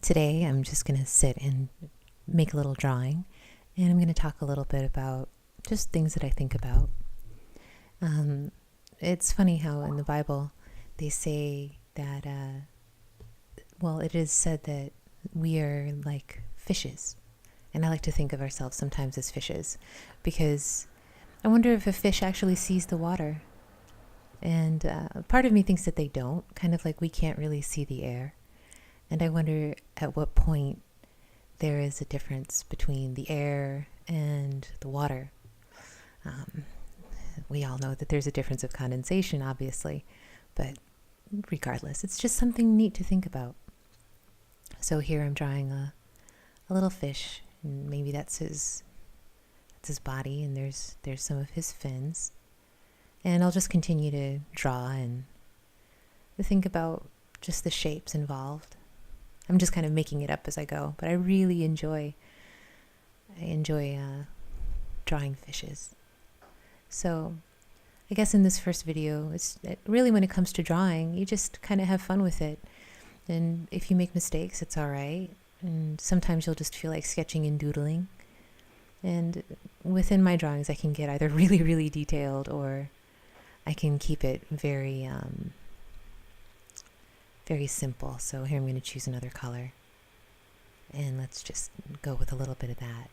Today I'm just going to sit and make a little drawing, and I'm going to talk a little bit about just things that I think about. It's funny how in the Bible they say that, it is said that we are like fishes. And I like to think of ourselves sometimes as fishes, because I wonder if a fish actually sees the water. And part of me thinks that they don't, kind of like we can't really see the air. And I wonder at what point there is a difference between the air and the water. We all know that there's a difference of condensation, obviously, but regardless, it's just something neat to think about. So here I'm drawing a little fish, and maybe that's his body, and there's some of his fins. And I'll just continue to draw and think about just the shapes involved. I'm just kind of making it up as I go, but I really enjoy drawing fishes. So I guess in this first video, it's really, when it comes to drawing, you just kind of have fun with it. And if you make mistakes, it's all right. And sometimes you'll just feel like sketching and doodling. And within my drawings, I can get either really, really detailed, or I can keep it very, very simple. So here I'm going to choose another color. And let's just go with a little bit of that.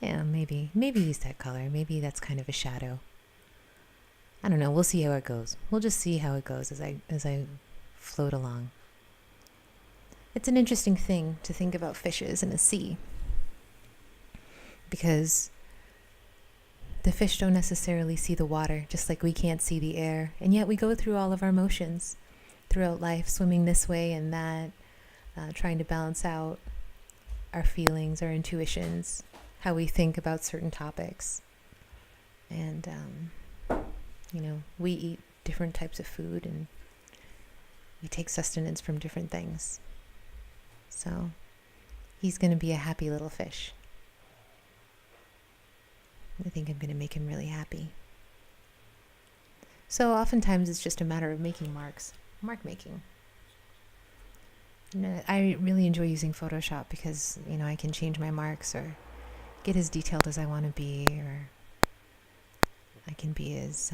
Yeah, maybe use that color. Maybe that's kind of a shadow. I don't know. We'll see how it goes. We'll just see how it goes as I float along. It's an interesting thing to think about fishes in a sea, because the fish don't necessarily see the water, just like we can't see the air. And yet we go through all of our motions throughout life, swimming this way and that, trying to balance out our feelings, our intuitions, how we think about certain topics. And, we eat different types of food, and we take sustenance from different things. So he's going to be a happy little fish. I think I'm going to make him really happy. So oftentimes it's just a matter of making marks. Mark making. I really enjoy using Photoshop because, I can change my marks or get as detailed as I want to be, or I can be as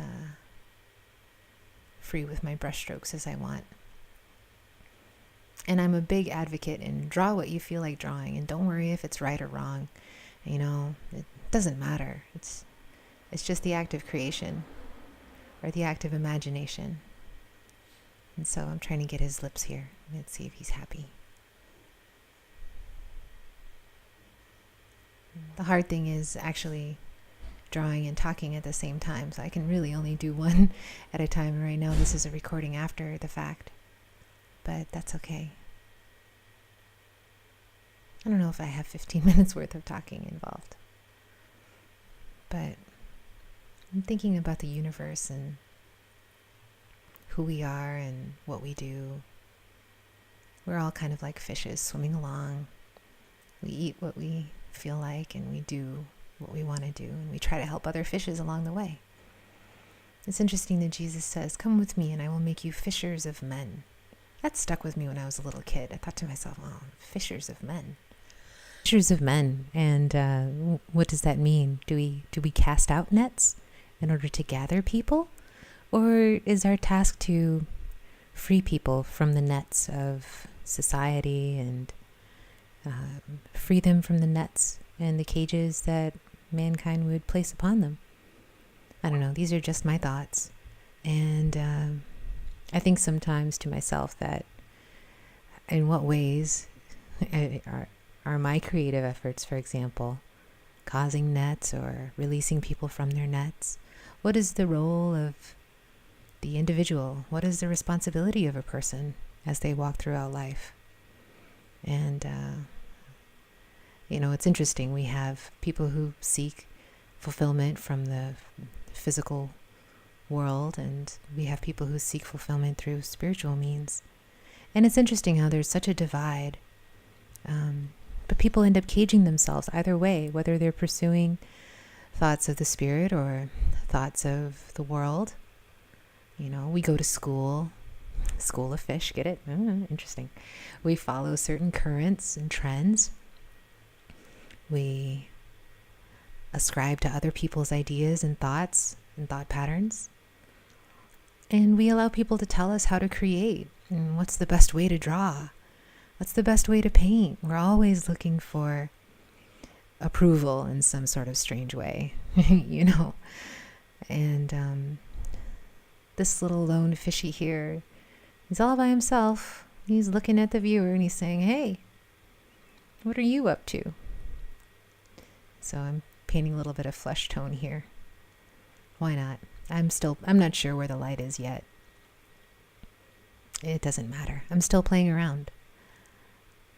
free with my brush strokes as I want. And I'm a big advocate in draw what you feel like drawing, and don't worry if it's right or wrong. It doesn't matter. It's just the act of creation, or the act of imagination. And so I'm trying to get his lips here. Let's see if he's happy. The hard thing is actually drawing and talking at the same time, so I can really only do one at a time. Right now, this is a recording after the fact, but that's okay. I don't know if I have 15 minutes worth of talking involved, but I'm thinking about the universe and who we are and what we do. We're all kind of like fishes swimming along. We eat what we feel like, and we do what we want to do, and we try to help other fishes along the way. It's interesting that Jesus says, "Come with me and I will make you fishers of men." That stuck with me when I was a little kid. I thought to myself, oh, fishers of men. Fishers of men. And what does that mean? Do we cast out nets in order to gather people? Or is our task to free people from the nets of society and free them from the nets and the cages that mankind would place upon them? I don't know. These are just my thoughts. And I think sometimes to myself that in what ways are my creative efforts, for example, causing nets or releasing people from their nets? What is the role of the individual? What is the responsibility of a person as they walk throughout life? And, it's interesting. We have people who seek fulfillment from the physical world, and we have people who seek fulfillment through spiritual means. And it's interesting how there's such a divide. But people end up caging themselves either way, whether they're pursuing thoughts of the spirit or thoughts of the world. We go to school School of fish, get it? Interesting. We follow certain currents and trends. We ascribe to other people's ideas and thoughts and thought patterns. And we allow people to tell us how to create and what's the best way to draw. What's the best way to paint? We're always looking for approval in some sort of strange way, you know. And this little lone fishy here, he's all by himself. He's looking at the viewer and he's saying, hey, what are you up to? So I'm painting a little bit of flesh tone here. Why not? I'm not sure where the light is yet. It doesn't matter. I'm still playing around.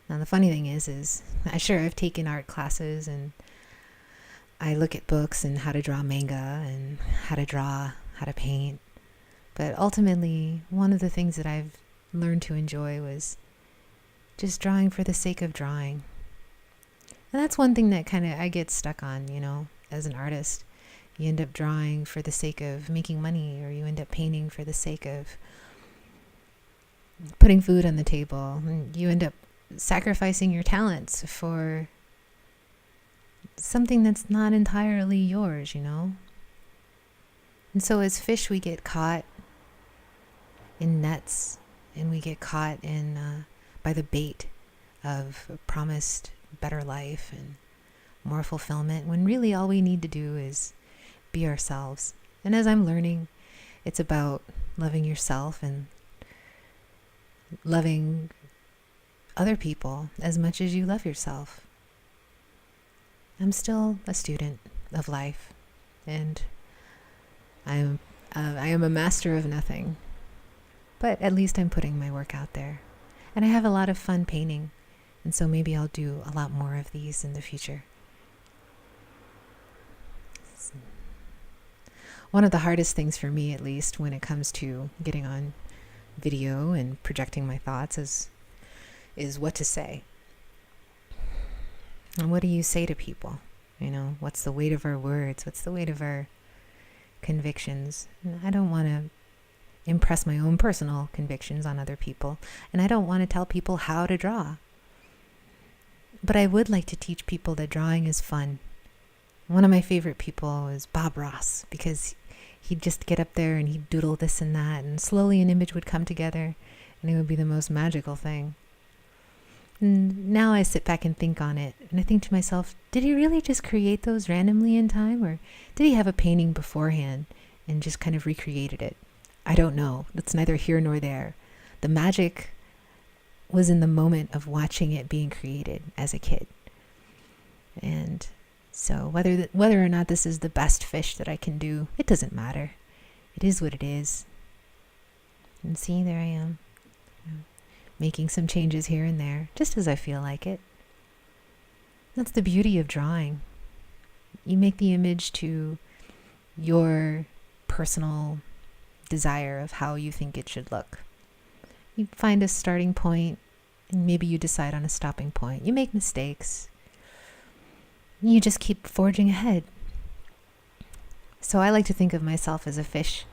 Now the funny thing is I've taken art classes and I look at books and how to draw manga and how to draw, how to paint. But ultimately, one of the things that I've learned to enjoy was just drawing for the sake of drawing. And that's one thing that kind of I get stuck on, you know, as an artist. You end up drawing for the sake of making money, or you end up painting for the sake of putting food on the table. And you end up sacrificing your talents for something that's not entirely yours, you know? And so as fish, we get caught in nets, and we get caught in by the bait of a promised better life and more fulfillment, when really all we need to do is be ourselves. And as I'm learning, it's about loving yourself and loving other people as much as you love yourself. I'm still a student of life, and I am a master of nothing, but at least I'm putting my work out there, and I have a lot of fun painting, and so maybe I'll do a lot more of these in the future. One of the hardest things for me, at least, when it comes to getting on video and projecting my thoughts is what to say. And what do you say to people? You know, what's the weight of our words? What's the weight of our convictions? And I don't want to impress my own personal convictions on other people, and I don't want to tell people how to draw. But I would like to teach people that drawing is fun. One of my favorite people is Bob Ross, because he'd just get up there and he'd doodle this and that, and slowly an image would come together, and it would be the most magical thing. And now I sit back and think on it, and I think to myself, did he really just create those randomly in time, or did he have a painting beforehand and just kind of recreated it? I don't know. That's neither here nor there. The magic was in the moment of watching it being created as a kid. And so whether or not this is the best fish that I can do, it doesn't matter. It is what it is. And see, there I am, making some changes here and there, just as I feel like it. That's the beauty of drawing. You make the image to your personal desire of how you think it should look. You find a starting point, and maybe you decide on a stopping point. You make mistakes. You just keep forging ahead. So I like to think of myself as a fish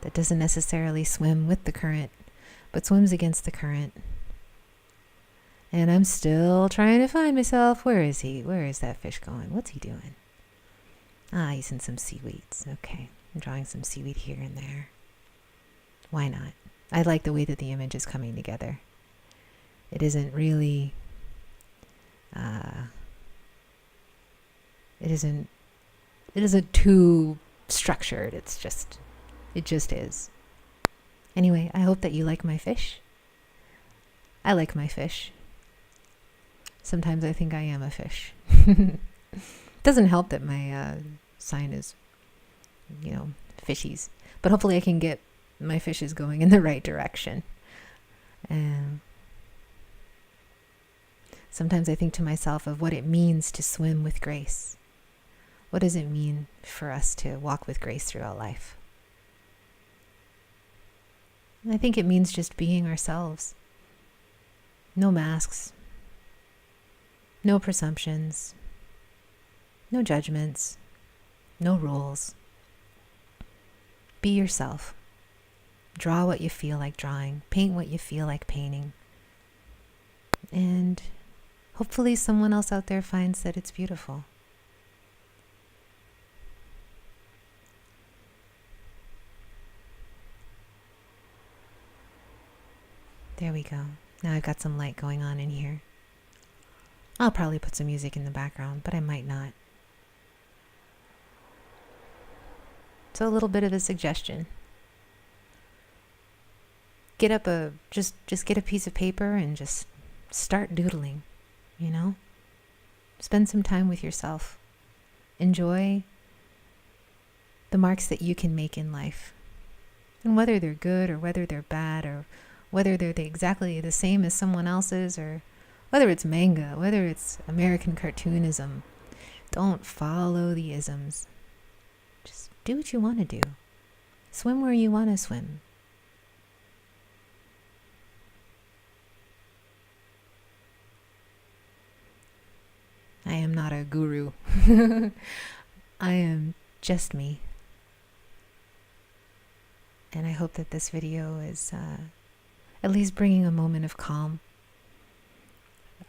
that doesn't necessarily swim with the current, but swims against the current. And I'm still trying to find myself. Where is he? Where is that fish going? What's he doing? He's in some seaweeds. Okay, I'm drawing some seaweed here and there. Why not? I like the way that the image is coming together. It isn't really, it isn't too structured. It just is. Anyway, I hope that you like my fish. I like my fish. Sometimes I think I am a fish. Doesn't help that my sign is, fishies. But hopefully I can get my fishes going in the right direction. Sometimes I think to myself of what it means to swim with grace. What does it mean for us to walk with grace throughout life? I think it means just being ourselves. No masks. No presumptions. No judgments. No rules. Be yourself. Draw what you feel like drawing. Paint what you feel like painting. And hopefully someone else out there finds that it's beautiful. There we go. Now I've got some light going on in here. I'll probably put some music in the background, but I might not. So a little bit of a suggestion. Just get a piece of paper and just start doodling, you know? Spend some time with yourself. Enjoy the marks that you can make in life. And whether they're good or whether they're bad or whether they're exactly the same as someone else's or whether it's manga, whether it's American cartoonism, don't follow the isms. Just do what you want to do. Swim where you want to swim. I am not a guru. I am just me. And I hope that this video is at least bringing a moment of calm,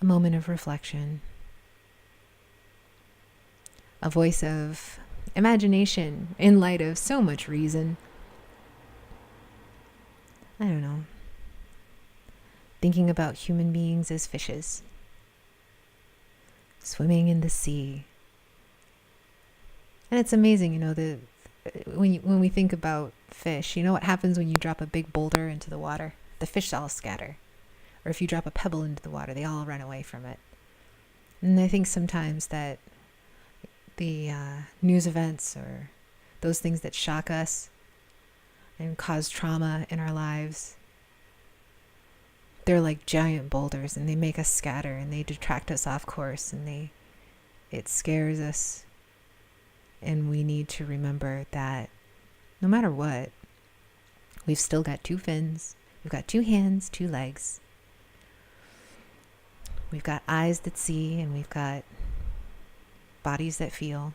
a moment of reflection, a voice of imagination in light of so much reason. I don't know. Thinking about human beings as fishes, swimming in the sea. And it's amazing, you know, when we think about fish, you know what happens when you drop a big boulder into the water? The fish all scatter. Or if you drop a pebble into the water, they all run away from it. And I think sometimes that the news events or those things that shock us and cause trauma in our lives, they're like giant boulders and they make us scatter and they detract us off course and it scares us. And we need to remember that no matter what, we've still got two fins, we've got two hands, two legs. We've got eyes that see and we've got bodies that feel.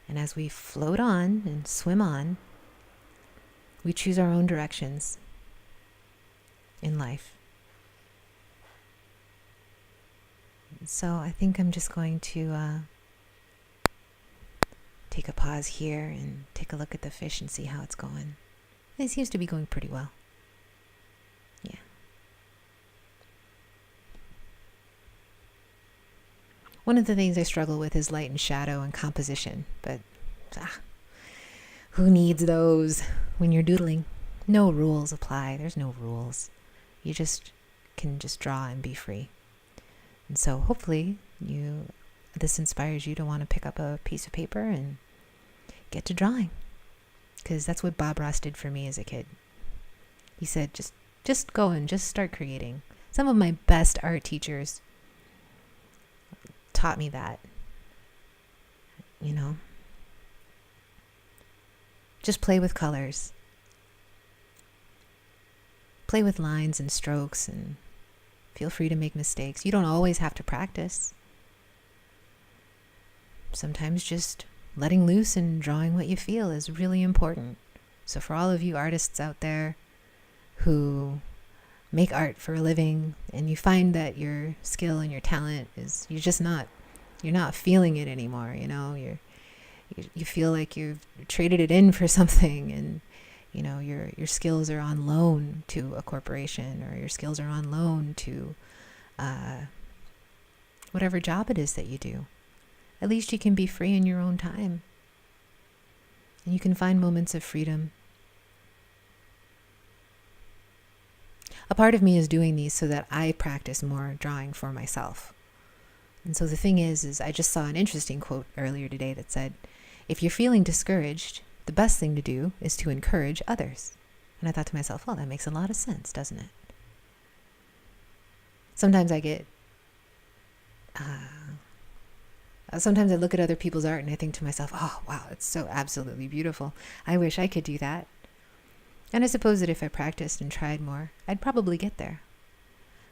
And as we float on and swim on, we choose our own directions in life. So I think I'm just going to take a pause here and take a look at the fish and see how it's going. It seems to be going pretty well. Yeah. One of the things I struggle with is light and shadow and composition, but who needs those when you're doodling? No rules apply. There's no rules. You just can just draw and be free. And so hopefully this inspires you to want to pick up a piece of paper and get to drawing, because that's what Bob Ross did for me as a kid. He said, just go and just start creating. Some of my best art teachers taught me that, you know, just play with colors, play with lines and strokes, and feel free to make mistakes. You don't always have to practice. Sometimes just letting loose and drawing what you feel is really important. So for all of you artists out there who make art for a living and you find that your skill and your talent is, you're not feeling it anymore, you know, you feel like you've traded it in for something, and you know your skills are on loan to a corporation, or your skills are on loan to whatever job it is that you do. At least you can be free in your own time. And you can find moments of freedom. A part of me is doing these so that I practice more drawing for myself. And so the thing is I just saw an interesting quote earlier today that said, if you're feeling discouraged, the best thing to do is to encourage others. And I thought to myself, well, that makes a lot of sense, doesn't it? Sometimes I look at other people's art and I think to myself, oh, wow, it's so absolutely beautiful. I wish I could do that. And I suppose that if I practiced and tried more, I'd probably get there.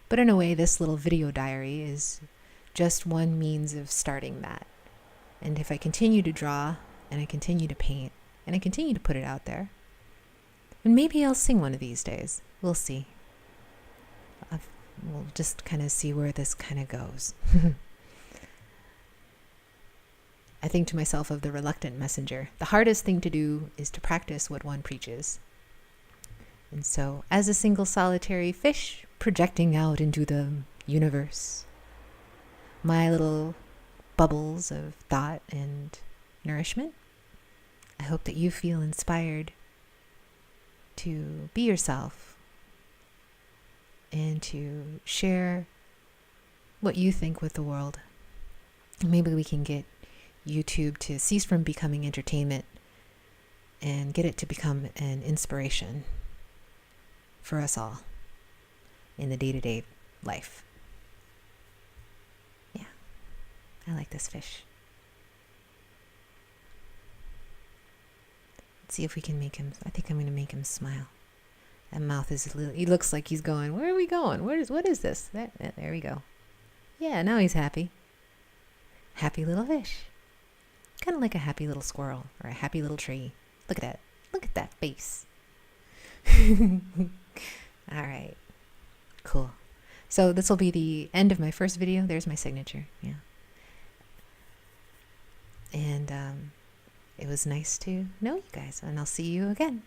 But in a way, this little video diary is just one means of starting that. And if I continue to draw and I continue to paint and I continue to put it out there, And maybe I'll sing one of these days. We'll see. We'll just kind of see where this kind of goes. I think to myself of the reluctant messenger. The hardest thing to do is to practice what one preaches. And so, as a single solitary fish projecting out into the universe, my little bubbles of thought and nourishment, I hope that you feel inspired to be yourself and to share what you think with the world. Maybe we can get YouTube to cease from becoming entertainment and get it to become an inspiration for us all in the day-to-day life. Yeah, I like this fish. Let's see if we can make him, I think I'm going to make him smile. That mouth is a little, he looks like he's going, where are we going? What is this? There we go. Yeah, now he's happy. Happy little fish. Kind of like a happy little squirrel or a happy little tree. Look at that. Look at that face. All right. Cool. So this will be the end of my first video. There's my signature. Yeah. And it was nice to know you guys, and I'll see you again.